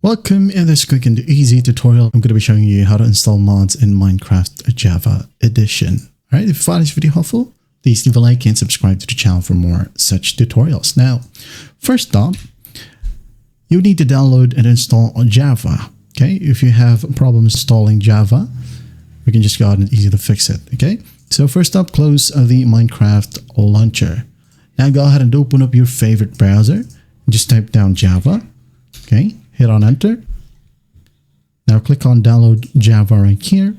Welcome. In this quick and easy tutorial, I'm going to be showing you how to install mods in Minecraft Java Edition. Alright, if you find this video helpful, please leave a like and subscribe to the channel for more such tutorials. Now, first up, you need to download and install Java. Okay, if you have a problem installing Java, we can just go ahead and easy to fix it. Okay, so first up, close the Minecraft launcher. Now go ahead and open up your favorite browser and just type down Java. Okay, hit on enter. Now click on download Java right here.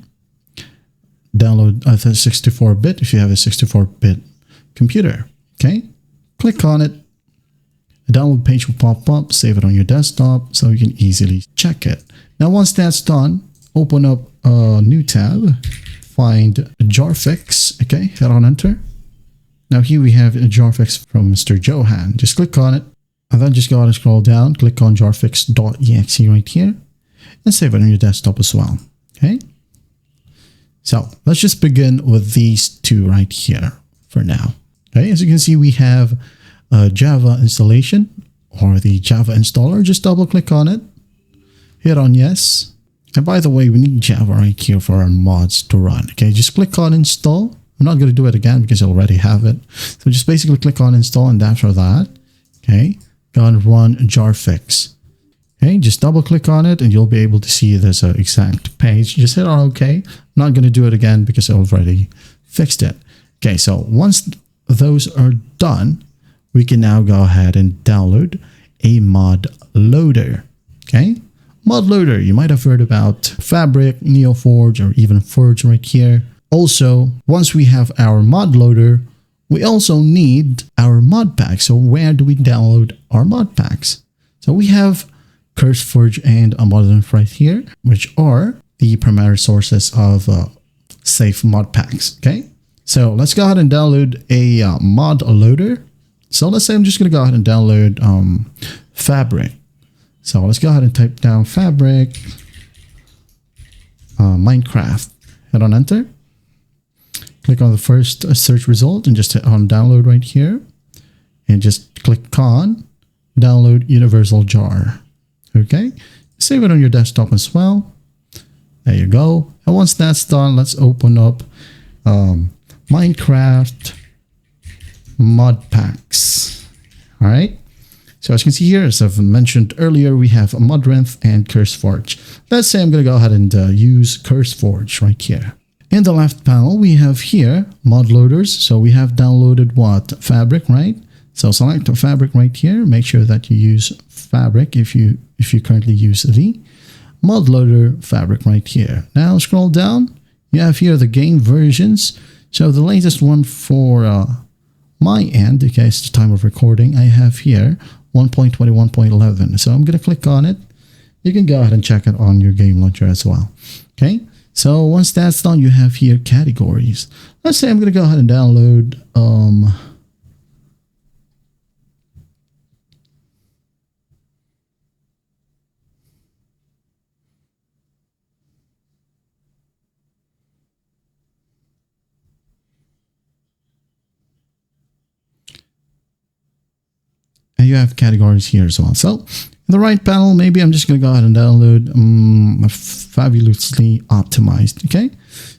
Download a 64-bit if you have a 64-bit computer. Okay, click on it. The download page will pop up. Save it on your desktop so you can easily check it. Now once that's done, open up a new tab. Find Jarfix. Okay, hit on enter. Now here we have a Jarfix from Mr. Johan. Just click on it. And then just go ahead and scroll down, click on jarfix.exe right here, and save it on your desktop as well. Okay. So let's just begin with these two right here for now. Okay. As you can see, we have a Java installation or the Java installer. Just double click on it, hit on yes. And by the way, we need Java right here for our mods to run. Okay. Just click on install. I'm not going to do it again because I already have it. So just basically click on install, and after that, okay, go and run Jarfix. Okay, just double click on it and you'll be able to see this exact page. Just hit on OK. I'm not going to do it again because I already fixed it. Okay, so once those are done, we can now go ahead and download a mod loader. Okay, mod loader, you might have heard about Fabric, NeoForge, or even Forge right here. Also, once we have our mod loader, we also need our mod packs. So where do we download our mod packs? So we have CurseForge and Modern right here, which are the primary sources of safe mod packs. Okay, so let's go ahead and download a mod loader. So let's say I'm just going to go ahead and download Fabric. So let's go ahead and type down Fabric Minecraft. Hit on enter. Click on the first search result and just hit on download right here. And just click on download universal jar. Okay. Save it on your desktop as well. There you go. And once that's done, let's open up Minecraft mod packs. All right. So as you can see here, as I've mentioned earlier, we have Modrinth and CurseForge. Let's say I'm going to go ahead and use CurseForge right here. In the left panel, we have here mod loaders. So we have downloaded what? Fabric, right? So select Fabric right here. Make sure that you use Fabric if you currently use the mod loader Fabric right here. Now scroll down. You have here the game versions. So the latest one for my end, okay, it's the time of recording, I have here 1.21.11. So I'm going to click on it. You can go ahead and check it on your game launcher as well. Okay. So once that's done, you have here categories. Let's say I'm going to go ahead and download and you have categories here as well. So in the right panel, maybe I'm just going to go ahead and download fabulously optimized. Okay,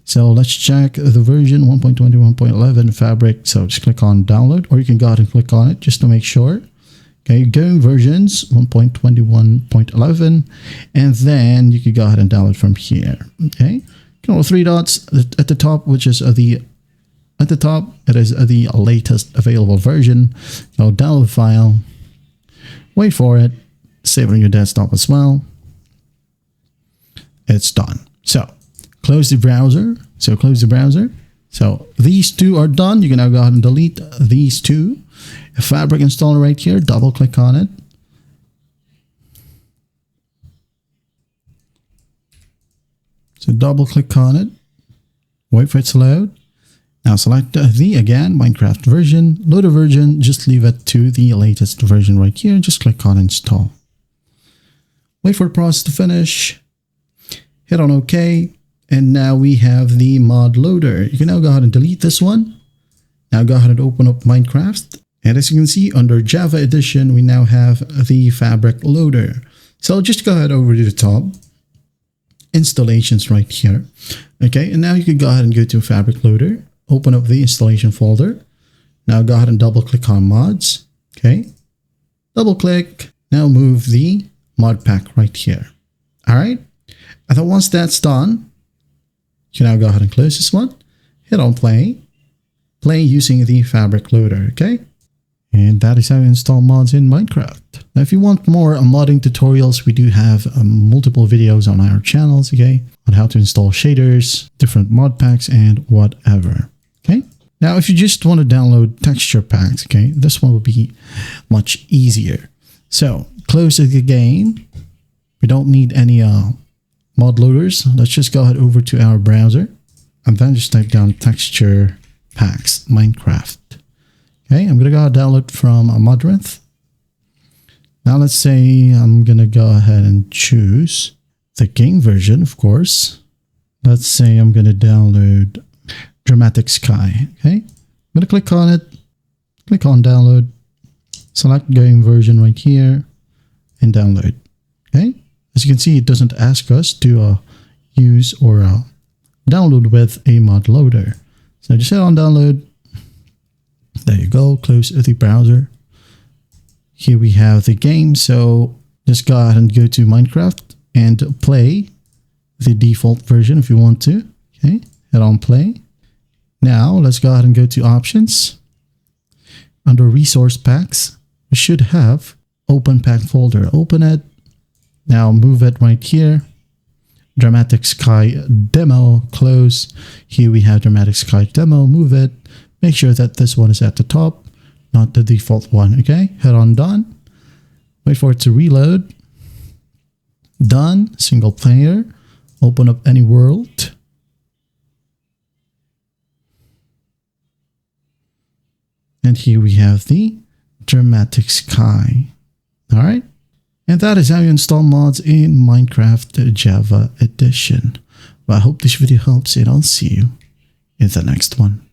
so let's check the version 1.21.11 Fabric. So just click on download, or you can go ahead and click on it just to make sure. Okay, game versions 1.21.11, and then you can go ahead and download from here. Okay, three dots at the top, which is at the top, it is the latest available version. So download file, wait for it, save it on your desktop as well. It's done. So close the browser. So these two are done. You can now go ahead and delete these two. A Fabric installer right here, double click on it. So double click on it, wait for it to load. Now select the, again, Minecraft version, loader version, just leave it to the latest version right here. Just click on install. Wait for the process to finish. Hit on OK. And now we have the mod loader. You can now go ahead and delete this one. Now go ahead and open up Minecraft. And as you can see, under Java Edition, we now have the Fabric loader. So just go ahead over to the top, installations right here. Okay, and now you can go ahead and go to Fabric Loader, open up the installation folder. Now go ahead and double click on mods. Okay, double click. Now move the mod pack right here. All right, and then once that's done, you can now go ahead and close this one. Hit on play using the Fabric Loader. Okay, and that is how you install mods in Minecraft. Now, if you want more modding tutorials, we do have multiple videos on our channels, okay, on how to install shaders, different mod packs, and whatever. Okay. Now, if you just want to download texture packs, okay, this one will be much easier. So close the game. We don't need any mod loaders. Let's just go ahead over to our browser and then just type down texture packs Minecraft. Okay, I'm gonna go download from Modrinth. Now let's say I'm gonna go ahead and choose the game version, of course. Let's say I'm gonna download Dramatic Sky. Okay, I'm gonna click on it, click on download, select game version right here, and download. Okay, as you can see, it doesn't ask us to use or download with a mod loader. So just hit on download. There you go, close the browser. Here we have the game, so just go ahead and go to Minecraft and play the default version if you want to. Okay, hit on play. Now let's go ahead and go to options. Under resource packs, we should have open pack folder. Open it. Now move it right here. Dramatic Sky demo, close. Here we have Dramatic Sky demo, move it. Make sure that this one is at the top, not the default one, okay? Hit on done. Wait for it to reload. Done, single player. Open up any world. And here we have the Dramatic Sky. All right. And that is how you install mods in Minecraft Java Edition. Well, I hope this video helps and I'll see you in the next one.